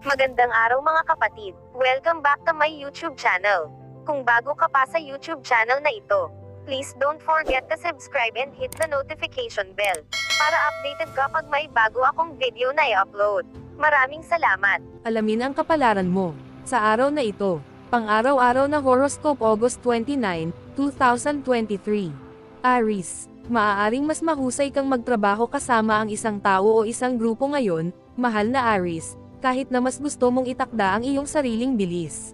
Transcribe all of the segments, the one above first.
Magandang araw mga kapatid. Welcome back to my YouTube channel. Kung bago ka pa sa YouTube channel na ito, please don't forget to subscribe and hit the notification bell para updated kapag may bago akong video na i-upload. Maraming salamat. Alamin ang kapalaran mo sa araw na ito. Pang-araw-araw na horoscope August 29, 2023. Aries, maaaring mas mahusay kang magtrabaho kasama ang isang tao o isang grupo ngayon, mahal na Aries, kahit na mas gusto mong itakda ang iyong sariling bilis.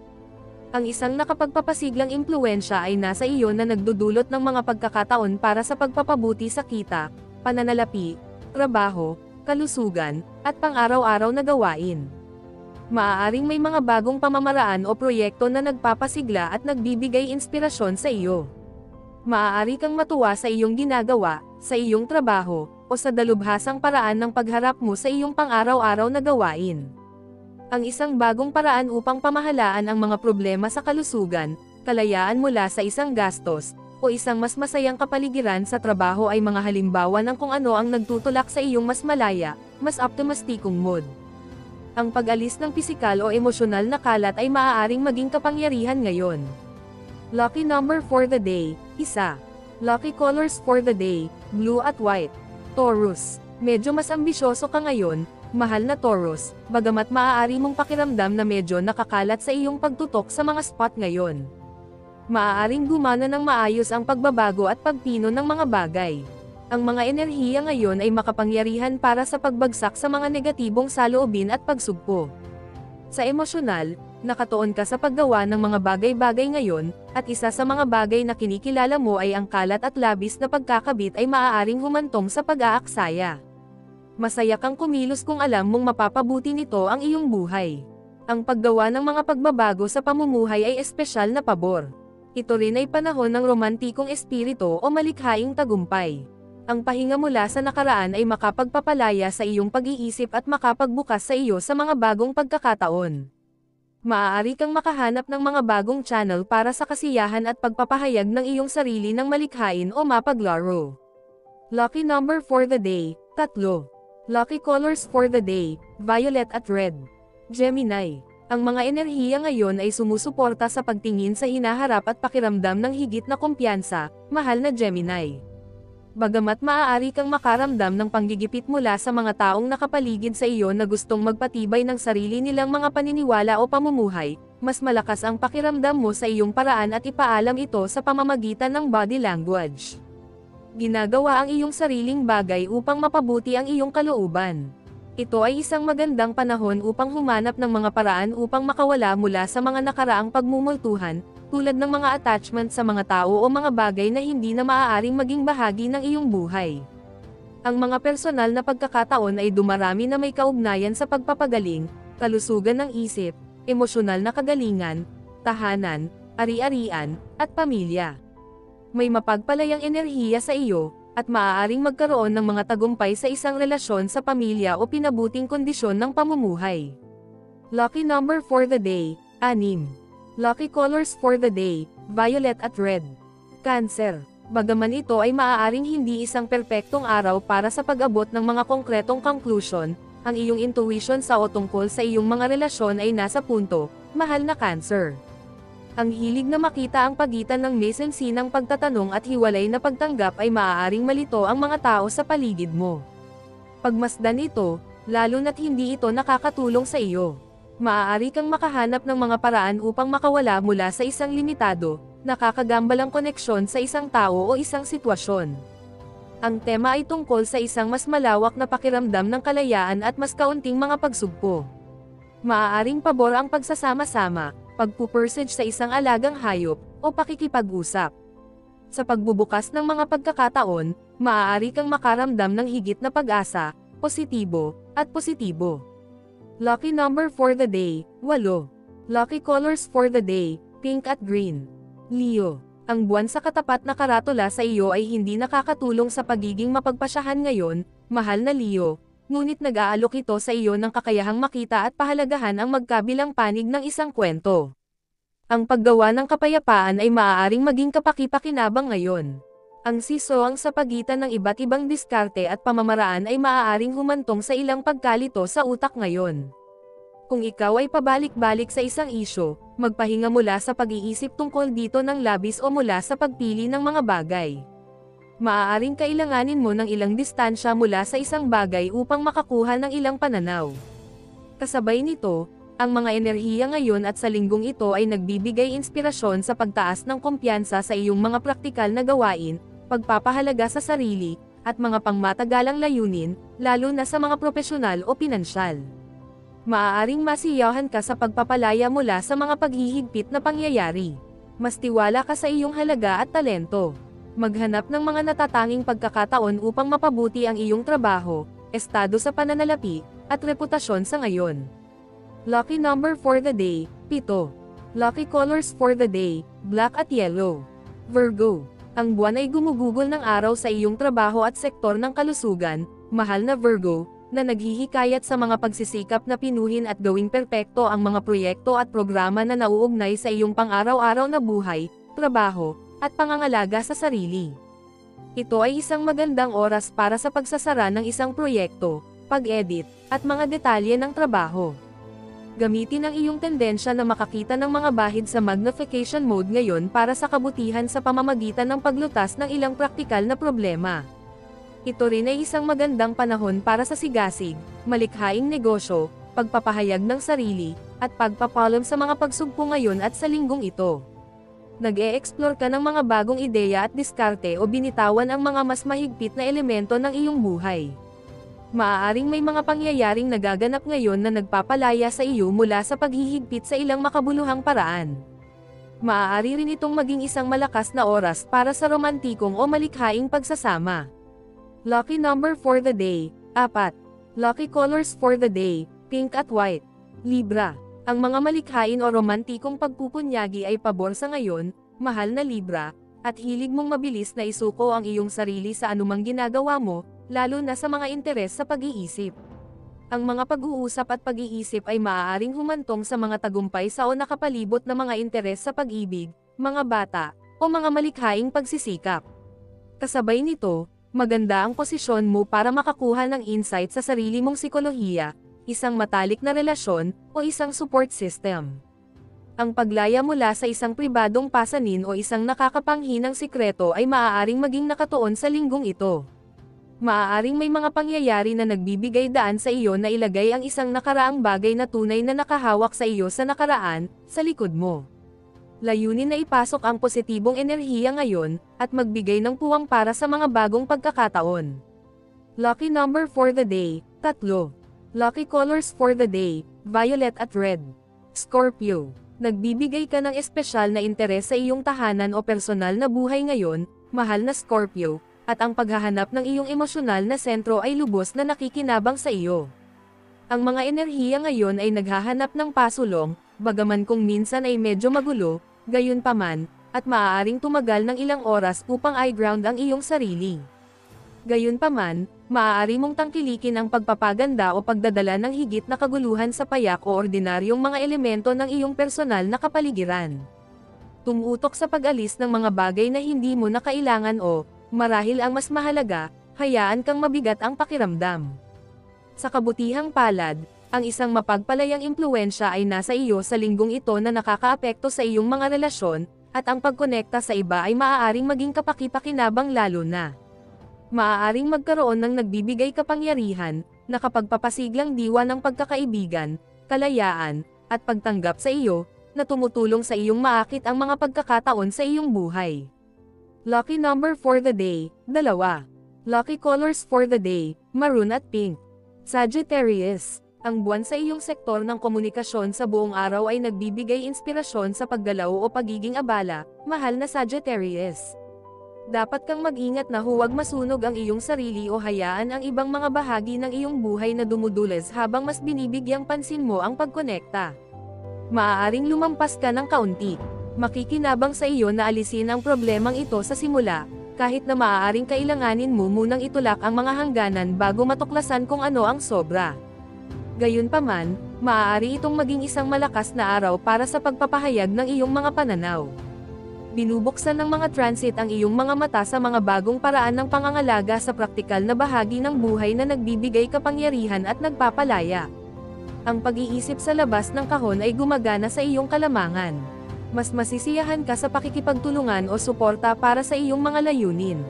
Ang isang nakapagpapasiglang impluwensya ay nasa iyo na nagdudulot ng mga pagkakataon para sa pagpapabuti sa kita, pananalapi, trabaho, kalusugan, at pang-araw-araw na gawain. Maaaring may mga bagong pamamaraan o proyekto na nagpapasigla at nagbibigay inspirasyon sa iyo. Maaari kang matuwa sa iyong ginagawa, sa iyong trabaho, o sa dalubhasang paraan ng pagharap mo sa iyong pang-araw-araw na gawain. Ang isang bagong paraan upang pamahalaan ang mga problema sa kalusugan, kalayaan mula sa isang gastos, o isang mas masayang kapaligiran sa trabaho ay mga halimbawa ng kung ano ang nagtutulak sa iyong mas malaya, mas optimistikong mood. Ang pag-alis ng pisikal o emosyonal na kalat ay maaaring maging kapangyarihan ngayon. Lucky number for the day, 1. Lucky colors for the day, blue at white. Taurus, medyo mas ambisyoso ka ngayon, mahal na Taurus, bagamat maaari mong pakiramdam na medyo nakakalat sa iyong pagtutok sa mga spot ngayon. Maaaring gumana ng maayos ang pagbabago at pagpino ng mga bagay. Ang mga enerhiya ngayon ay makapangyarihan para sa pagbagsak sa mga negatibong saloobin at pagsugpo. Sa emosyonal, nakatuon ka sa paggawa ng mga bagay-bagay ngayon, at isa sa mga bagay na kinikilala mo ay ang kalat at labis na pagkakabit ay maaaring humantong sa pag-aaksaya. Masaya kang kumilos kung alam mong mapapabuti nito ang iyong buhay. Ang paggawa ng mga pagbabago sa pamumuhay ay espesyal na pabor. Ito rin ay panahon ng romantikong espiritu o malikhaing tagumpay. Ang pahinga mula sa nakaraan ay makapagpapalaya sa iyong pag-iisip at makapagbukas sa iyo sa mga bagong pagkakataon. Maaari kang makahanap ng mga bagong channel para sa kasiyahan at pagpapahayag ng iyong sarili ng malikhain o mapaglaro. Lucky number for the day, 3. Lucky colors for the day, violet at red. Gemini, ang mga enerhiya ngayon ay sumusuporta sa pagtingin sa hinaharap at pakiramdam ng higit na kumpiyansa, mahal na Gemini. Bagamat maaari kang makaramdam ng panggigipit mula sa mga taong nakapaligid sa iyo na gustong magpatibay ng sarili nilang mga paniniwala o pamumuhay, mas malakas ang pakiramdam mo sa iyong paraan at ipaalam ito sa pamamagitan ng body language. Ginagawa ang iyong sariling bagay upang mapabuti ang iyong kalooban. Ito ay isang magandang panahon upang humanap ng mga paraan upang makawala mula sa mga nakaraang pagmumultuhan, tulad ng mga attachment sa mga tao o mga bagay na hindi na maaaring maging bahagi ng iyong buhay. Ang mga personal na pagkakataon ay dumarami na may kaugnayan sa pagpapagaling, kalusugan ng isip, emosyonal na kagalingan, tahanan, ari-arian, at pamilya. May mapagpalayang enerhiya sa iyo, at maaaring magkaroon ng mga tagumpay sa isang relasyon sa pamilya o pinabuting kondisyon ng pamumuhay. Lucky number for the day, 6. Lucky colors for the day, violet at red. Cancer, bagaman ito ay maaaring hindi isang perpektong araw para sa pag-abot ng mga konkretong conclusion, ang iyong intuition sa o tungkol sa iyong mga relasyon ay nasa punto, mahal na Cancer. Ang hilig na makita ang pagitan ng mesensinang pagtatanong at hiwalay na pagtanggap ay maaaring malito ang mga tao sa paligid mo. Pagmasdan ito, lalo na't hindi ito nakakatulong sa iyo. Maaari kang makahanap ng mga paraan upang makawala mula sa isang limitado, nakakagambalang koneksyon sa isang tao o isang sitwasyon. Ang tema ay tungkol sa isang mas malawak na pakiramdam ng kalayaan at mas kaunting mga pagsugpo. Maaaring pabor ang pagsasama-sama, pagpupursige sa isang alagang hayop, o pakikipag-usap. Sa pagbubukas ng mga pagkakataon, maaari kang makaramdam ng higit na pag-asa, positibo, at positibo. Lucky number for the day, 8. Lucky colors for the day, pink at green. Leo, ang buwan sa katapat na karatula sa iyo ay hindi nakakatulong sa pagiging mapagpasyahan ngayon, mahal na Leo, ngunit nag-aalok ito sa iyo ng kakayahang makita at pahalagahan ang magkabilang panig ng isang kwento. Ang paggawa ng kapayapaan ay maaaring maging kapaki-pakinabang ngayon. Ang sisawang sa pagitan ng iba't ibang diskarte at pamamaraan ay maaaring humantong sa ilang pagkalito sa utak ngayon. Kung ikaw ay pabalik-balik sa isang isyu, magpahinga mula sa pag-iisip tungkol dito ng labis o mula sa pagpili ng mga bagay. Maaaring kailanganin mo ng ilang distansya mula sa isang bagay upang makakuha ng ilang pananaw. Kasabay nito, ang mga enerhiya ngayon at sa linggong ito ay nagbibigay inspirasyon sa pagtaas ng kumpiyansa sa iyong mga praktikal na gawain, pagpapahalaga sa sarili, at mga pangmatagalang layunin, lalo na sa mga propesyonal o pinansyal. Maaaring masiyahan ka sa pagpapalaya mula sa mga paghihigpit na pangyayari. Mas tiwala ka sa iyong halaga at talento. Maghanap ng mga natatanging pagkakataon upang mapabuti ang iyong trabaho, estado sa pananalapi, at reputasyon sa ngayon. Lucky number for the day, 7. Lucky colors for the day, black at yellow. Virgo. Ang buwan ay gumugugol ng araw sa iyong trabaho at sektor ng kalusugan, mahal na Virgo, na naghihikayat sa mga pagsisikap na pinuhin at gawing perpekto ang mga proyekto at programa na nauugnay sa iyong pang-araw-araw na buhay, trabaho, at pangangalaga sa sarili. Ito ay isang magandang oras para sa pagsasara ng isang proyekto, pag-edit, at mga detalye ng trabaho. Gamitin ang iyong tendensya na makakita ng mga bahid sa magnification mode ngayon para sa kabutihan sa pamamagitan ng paglutas ng ilang praktikal na problema. Ito rin ay isang magandang panahon para sa sigasig, malikhaing negosyo, pagpapahayag ng sarili, at pagpapalom sa mga pagsugpo ngayon at sa linggong ito. Nag-e-explore ka ng mga bagong ideya at diskarte o binitawan ang mga mas mahigpit na elemento ng iyong buhay. Maaaring may mga pangyayaring nagaganap ngayon na nagpapalaya sa iyo mula sa paghihigpit sa ilang makabuluhang paraan. Maaari rin itong maging isang malakas na oras para sa romantikong o malikhaing pagsasama. Lucky number for the day, 4. Lucky colors for the day, pink at white. Libra. Ang mga malikhain o romantikong pagpupunyagi ay pabor sa ngayon, mahal na Libra, at hilig mong mabilis na isuko ang iyong sarili sa anumang ginagawa mo, lalo na sa mga interes sa pag-iisip. Ang mga pag-uusap at pag-iisip ay maaaring humantong sa mga tagumpay sa o nakapalibot na mga interes sa pag-ibig, mga bata, o mga malikhaing pagsisikap. Kasabay nito, maganda ang posisyon mo para makakuha ng insight sa sarili mong sikolohiya, isang matalik na relasyon, o isang support system. Ang paglaya mula sa isang pribadong pasanin o isang nakakapanghinang sikreto ay maaaring maging nakatuon sa linggong ito. Maaaring may mga pangyayari na nagbibigay daan sa iyo na ilagay ang isang nakaraang bagay na tunay na nakahawak sa iyo sa nakaraan, sa likod mo. Layunin na ipasok ang positibong enerhiya ngayon, at magbigay ng puwang para sa mga bagong pagkakataon. Lucky number for the day, 3. Lucky colors for the day, violet at red. Scorpio. Nagbibigay ka ng espesyal na interes sa iyong tahanan o personal na buhay ngayon, mahal na Scorpio, at ang paghahanap ng iyong emosyonal na sentro ay lubos na nakikinabang sa iyo. Ang mga enerhiya ngayon ay naghahanap ng pasulong, bagaman kung minsan ay medyo magulo, gayunpaman, at maaaring tumagal ng ilang oras upang i-ground ang iyong sarili. Gayunpaman, maaari mong tangkilikin ang pagpapaganda o pagdadala ng higit na kaguluhan sa payak o ordinaryong mga elemento ng iyong personal na kapaligiran. Tumutok sa pag-alis ng mga bagay na hindi mo na kailangan o, marahil ang mas mahalaga, hayaan kang mabigat ang pakiramdam. Sa kabutihang palad, ang isang mapagpalayang impluwensya ay nasa iyo sa linggong ito na nakakaapekto sa iyong mga relasyon, at ang pagkonekta sa iba ay maaaring maging kapaki-pakinabang lalo na. Maaaring magkaroon ng nagbibigay kapangyarihan, na kapagpapasiglang diwa ng pagkakaibigan, kalayaan, at pagtanggap sa iyo, na tumutulong sa iyong maakit ang mga pagkakataon sa iyong buhay. Lucky number for the day, 2. Lucky colors for the day, maroon at pink. Sagittarius. Ang buwan sa iyong sektor ng komunikasyon sa buong araw ay nagbibigay inspirasyon sa paggalaw o pagiging abala, mahal na Sagittarius. Dapat kang mag-ingat na huwag masunog ang iyong sarili o hayaan ang ibang mga bahagi ng iyong buhay na dumudulas habang mas binibigyang pansin mo ang pagkonekta. Maaaring lumampas ka ng kaunti. Makikinabang sa iyo na alisin ang problemang ito sa simula, kahit na maaaring kailanganin mo munang itulak ang mga hangganan bago matuklasan kung ano ang sobra. Gayunpaman, maaari itong maging isang malakas na araw para sa pagpapahayag ng iyong mga pananaw. Binubuksan ng mga transit ang iyong mga mata sa mga bagong paraan ng pangangalaga sa praktikal na bahagi ng buhay na nagbibigay kapangyarihan at nagpapalaya. Ang pag-iisip sa labas ng kahon ay gumagana sa iyong kalamangan. Mas masisiyahan ka sa pakikipagtulungan o suporta para sa iyong mga layunin.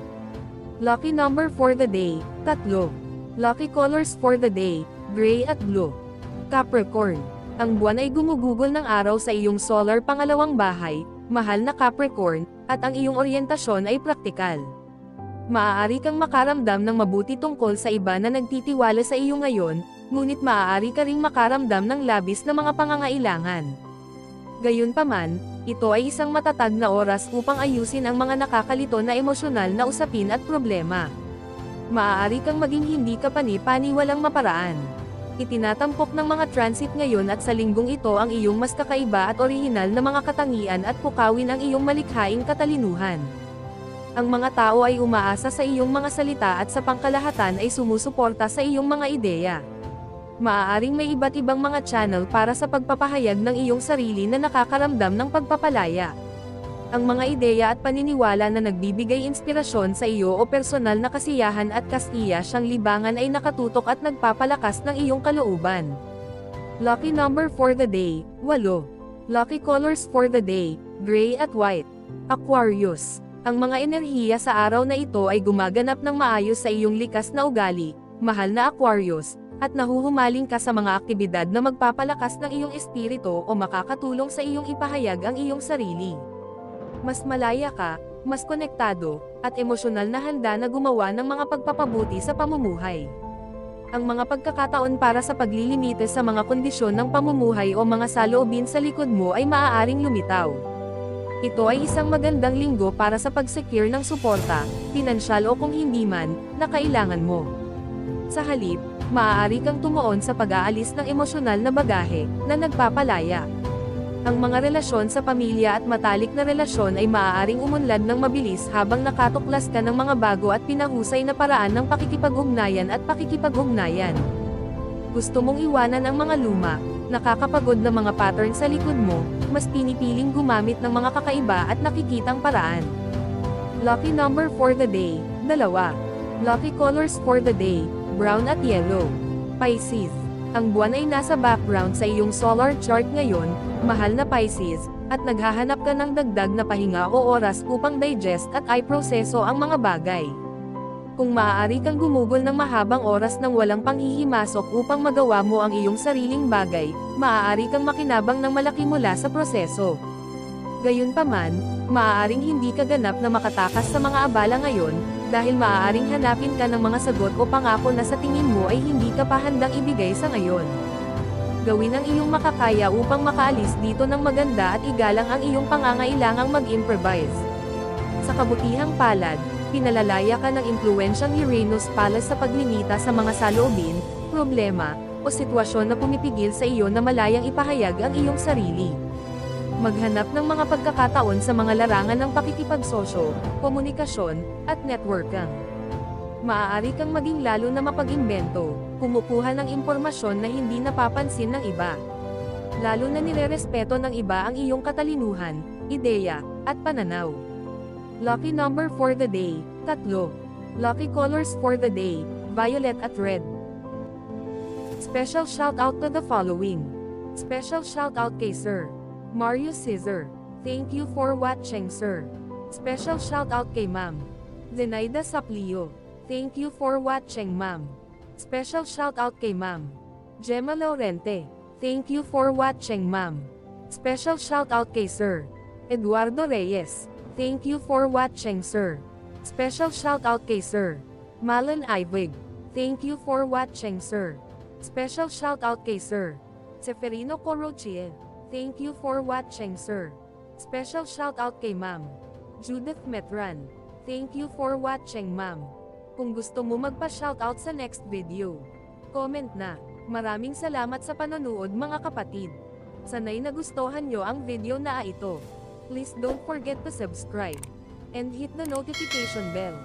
Lucky number for the day, 3. Lucky colors for the day, gray at blue. Capricorn. Ang buwan ay gumugugol ng araw sa iyong solar pangalawang bahay, mahal na Capricorn, at ang iyong oryentasyon ay praktikal. Maaari kang makaramdam ng mabuti tungkol sa iba na nagtitiwala sa iyo ngayon, ngunit maaari ka ring makaramdam ng labis na mga pangangailangan. Gayunpaman, ito ay isang matatag na oras upang ayusin ang mga nakakalito na emosyonal na usapin at problema. Maaari kang maging hindi ka pani-paniwalang maparaan. Itinatampok ng mga transit ngayon at sa linggong ito ang iyong mas kakaiba at orihinal na mga katangian at pukawin ang iyong malikhaing katalinuhan. Ang mga tao ay umaasa sa iyong mga salita at sa pangkalahatan ay sumusuporta sa iyong mga ideya. Maaaring may iba't ibang mga channel para sa pagpapahayag ng iyong sarili na nakakaramdam ng pagpapalaya. Ang mga ideya at paniniwala na nagbibigay inspirasyon sa iyo o personal na kasiyahan at kasiyasyang libangan ay nakatutok at nagpapalakas ng iyong kalooban. Lucky number for the day, 8. Lucky colors for the day, gray at white. Aquarius. Ang mga enerhiya sa araw na ito ay gumaganap ng maayos sa iyong likas na ugali, mahal na Aquarius, at nahuhumaling ka sa mga aktibidad na magpapalakas ng iyong espiritu o makakatulong sa iyong ipahayag ang iyong sarili. Mas malaya ka, mas konektado, at emosyonal na handa na gumawa ng mga pagpapabuti sa pamumuhay. Ang mga pagkakataon para sa paglilimite sa mga kondisyon ng pamumuhay o mga saloobin sa likod mo ay maaaring lumitaw. Ito ay isang magandang linggo para sa pag-secure ng suporta, pinansyal o kung hindi man, na kailangan mo. Sa halip, maaari kang tumuon sa pag-aalis ng emosyonal na bagahe, na nagpapalaya. Ang mga relasyon sa pamilya at matalik na relasyon ay maaaring umunlad ng mabilis habang nakatuklas ka ng mga bago at pinahusay na paraan ng pakikipag-ugnayan at pakikipag-ugnayan. Gusto mong iwanan ang mga luma, nakakapagod na mga pattern sa likod mo, mas pinipiling gumamit ng mga kakaiba at nakikitang paraan. Lucky number for the day, 2. Lucky colors for the day, brown at yellow. Pisces. Ang buwan ay nasa background sa iyong solar chart ngayon, mahal na Pisces, at naghahanap ka ng dagdag na pahinga o oras upang digest at i-proseso ang mga bagay. Kung maaari kang gumugol ng mahabang oras ng walang panghihimasok upang magawa mo ang iyong sariling bagay, maaari kang makinabang ng malaki mula sa proseso. Gayunpaman, maaaring hindi ka ganap na makatakas sa mga abala ngayon, dahil maaaring hanapin ka ng mga sagot o pangako na sa tingin mo ay hindi ka pa handang ibigay sa ngayon. Gawin ang iyong makakaya upang makaalis dito ng maganda at igalang ang iyong pangangailangang mag-improvise. Sa kabutihang palad, pinalalaya ka ng impluwensyang Uranus Palace sa paglimita sa mga saloobin, problema, o sitwasyon na pumipigil sa iyo na malayang ipahayag ang iyong sarili. Maghanap ng mga pagkakataon sa mga larangan ng pakikipagsosyo, komunikasyon, at networking. Maaari kang maging lalo na mapag-imbento, kumukuha ng impormasyon na hindi napapansin ng iba. Lalo na nirerespeto ng iba ang iyong katalinuhan, ideya, at pananaw. Lucky number for the day, 3. Lucky colors for the day, violet at red. Special shout out to the following. Special shout out kay Sir Mario Cesar. Thank you for watching, sir. Special shout out kay Ma'am Zenaida Saplio. Thank you for watching, Ma'am. Special shout out kay Ma'am Gemma Laurente. Thank you for watching, Ma'am. Special shout out kay Sir Eduardo Reyes. Thank you for watching, sir. Special shout out kay Sir Malan Ivig. Thank you for watching, sir. Special shout out kay Sir Seferino Corochie. Thank you for watching, sir. Special shout out kay Ma'am Judith Metran. Thank you for watching, ma'am. Kung gusto mo magpa-shoutout sa next video, comment na. Maraming salamat sa panonood, mga kapatid. Sana'y nagustuhan nyo ang video na ito. Please don't forget to subscribe and hit the notification bell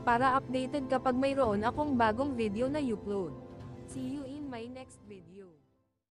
para updated kapag mayroon akong bagong video na upload. See you in my next video.